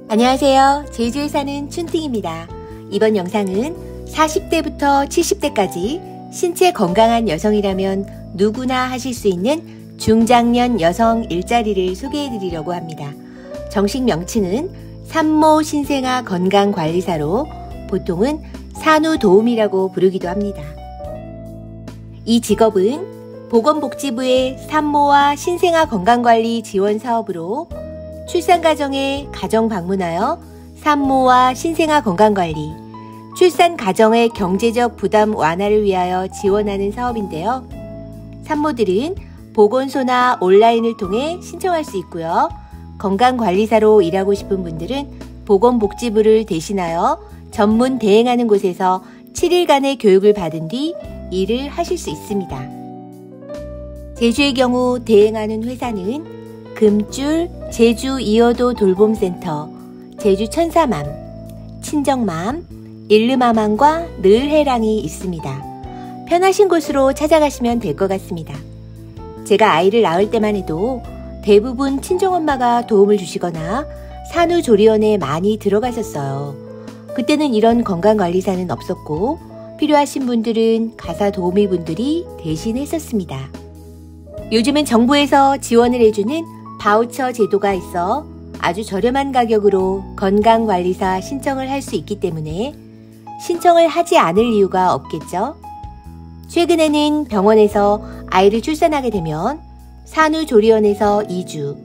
안녕하세요. 제주에 사는 춘팅입니다. 이번 영상은 40대부터 70대까지 신체 건강한 여성이라면 누구나 하실 수 있는 중장년 여성 일자리를 소개해드리려고 합니다. 정식 명칭은 산모 신생아 건강관리사로 보통은 산후도우미라고 부르기도 합니다. 이 직업은 보건복지부의 산모와 신생아 건강관리 지원 사업으로 출산 가정에 가정 방문하여 산모와 신생아 건강관리, 출산 가정의 경제적 부담 완화를 위하여 지원하는 사업인데요. 산모들은 보건소나 온라인을 통해 신청할 수 있고요. 건강관리사로 일하고 싶은 분들은 보건복지부를 대신하여 전문 대행하는 곳에서 7일간의 교육을 받은 뒤 일을 하실 수 있습니다. 제주의 경우 대행하는 회사는 금줄, 제주 이어도 돌봄센터, 제주 천사맘, 친정맘, 일르마맘과 늘해랑이 있습니다. 편하신 곳으로 찾아가시면 될 것 같습니다. 제가 아이를 낳을 때만 해도 대부분 친정엄마가 도움을 주시거나 산후조리원에 많이 들어가셨어요. 그때는 이런 건강관리사는 없었고 필요하신 분들은 가사도우미 분들이 대신 했었습니다. 요즘은 정부에서 지원을 해주는 바우처 제도가 있어 아주 저렴한 가격으로 건강관리사 신청을 할 수 있기 때문에 신청을 하지 않을 이유가 없겠죠. 최근에는 병원에서 아이를 출산하게 되면 산후조리원에서 2주,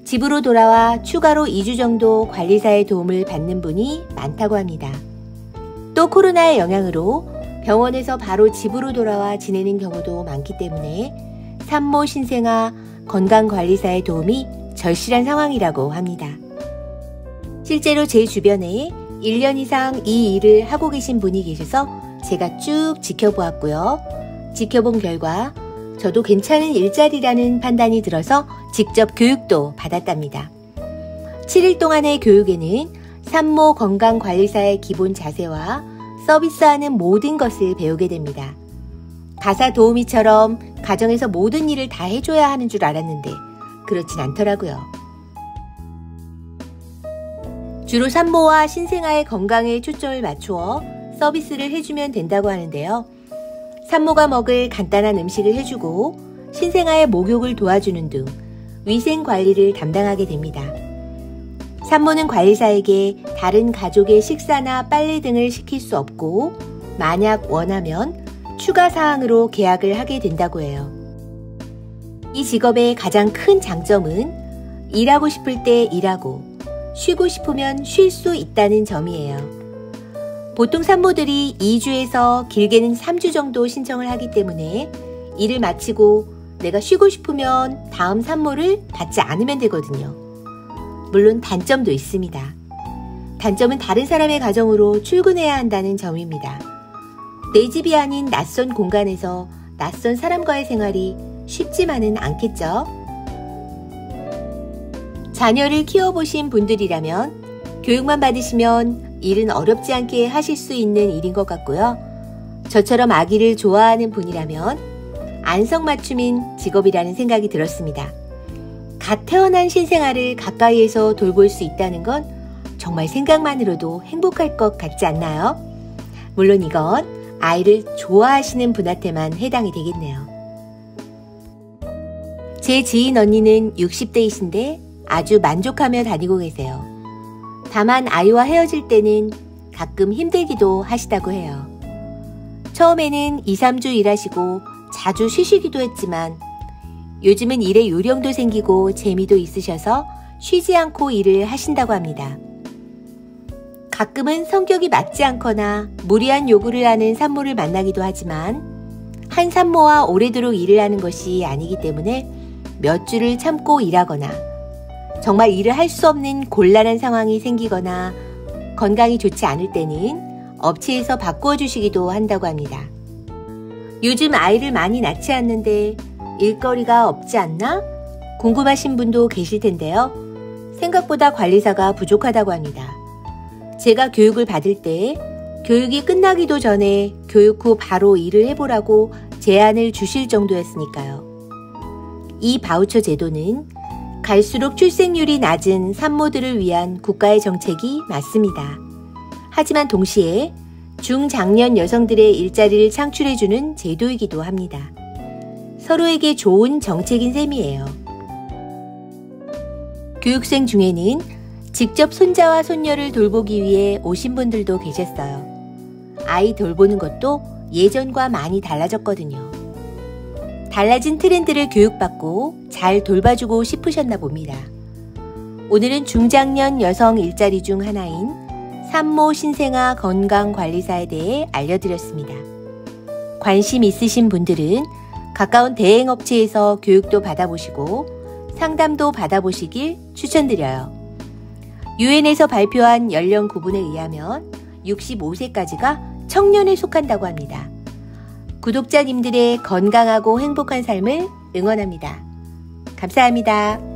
집으로 돌아와 추가로 2주 정도 관리사의 도움을 받는 분이 많다고 합니다. 또 코로나의 영향으로 병원에서 바로 집으로 돌아와 지내는 경우도 많기 때문에 산모 신생아 건강관리사의 도움이 절실한 상황이라고 합니다. 실제로 제 주변에 1년 이상 이 일을 하고 계신 분이 계셔서 제가 쭉 지켜보았고요. 지켜본 결과 저도 괜찮은 일자리라는 판단이 들어서 직접 교육도 받았답니다. 7일 동안의 교육에는 산모 건강관리사의 기본 자세와 서비스하는 모든 것을 배우게 됩니다. 가사 도우미처럼 가정에서 모든 일을 다 해줘야 하는 줄 알았는데 그렇진 않더라고요. 주로 산모와 신생아의 건강에 초점을 맞추어 서비스를 해주면 된다고 하는데요. 산모가 먹을 간단한 음식을 해주고 신생아의 목욕을 도와주는 등 위생관리를 담당하게 됩니다. 산모는 관리사에게 다른 가족의 식사나 빨래 등을 시킬 수 없고 만약 원하면 추가 사항으로 계약을 하게 된다고 해요. 이 직업의 가장 큰 장점은 일하고 싶을 때 일하고 쉬고 싶으면 쉴 수 있다는 점이에요. 보통 산모들이 2주에서 길게는 3주 정도 신청을 하기 때문에 일을 마치고 내가 쉬고 싶으면 다음 산모를 받지 않으면 되거든요. 물론 단점도 있습니다. 단점은 다른 사람의 가정으로 출근해야 한다는 점입니다. 내 집이 아닌 낯선 공간에서 낯선 사람과의 생활이 쉽지만은 않겠죠? 자녀를 키워보신 분들이라면 교육만 받으시면 일은 어렵지 않게 하실 수 있는 일인 것 같고요. 저처럼 아기를 좋아하는 분이라면 안성맞춤인 직업이라는 생각이 들었습니다. 갓 태어난 신생아를 가까이에서 돌볼 수 있다는 건 정말 생각만으로도 행복할 것 같지 않나요? 물론 이건 아이를 좋아하시는 분한테만 해당이 되겠네요. 제 지인 언니는 60대이신데 아주 만족하며 다니고 계세요. 다만 아이와 헤어질 때는 가끔 힘들기도 하시다고 해요. 처음에는 2, 3주 일하시고 자주 쉬시기도 했지만 요즘은 일에 요령도 생기고 재미도 있으셔서 쉬지 않고 일을 하신다고 합니다. 가끔은 성격이 맞지 않거나 무리한 요구를 하는 산모를 만나기도 하지만 한 산모와 오래도록 일을 하는 것이 아니기 때문에 몇 주를 참고 일하거나 정말 일을 할 수 없는 곤란한 상황이 생기거나 건강이 좋지 않을 때는 업체에서 바꾸어 주시기도 한다고 합니다. 요즘 아이를 많이 낳지 않는데 일거리가 없지 않나? 궁금하신 분도 계실 텐데요. 생각보다 관리사가 부족하다고 합니다. 제가 교육을 받을 때 교육이 끝나기도 전에 교육 후 바로 일을 해보라고 제안을 주실 정도였으니까요. 이 바우처 제도는 갈수록 출생률이 낮은 산모들을 위한 국가의 정책이 맞습니다. 하지만 동시에 중장년 여성들의 일자리를 창출해주는 제도이기도 합니다. 서로에게 좋은 정책인 셈이에요. 교육생 중에는 직접 손자와 손녀를 돌보기 위해 오신 분들도 계셨어요. 아이 돌보는 것도 예전과 많이 달라졌거든요. 달라진 트렌드를 교육받고 잘 돌봐주고 싶으셨나 봅니다. 오늘은 중장년 여성 일자리 중 하나인 산모 신생아 건강관리사에 대해 알려드렸습니다. 관심 있으신 분들은 가까운 대행업체에서 교육도 받아보시고 상담도 받아보시길 추천드려요. 유엔에서 발표한 연령 구분에 의하면 65세까지가 청년에 속한다고 합니다. 구독자님들의 건강하고 행복한 삶을 응원합니다. 감사합니다.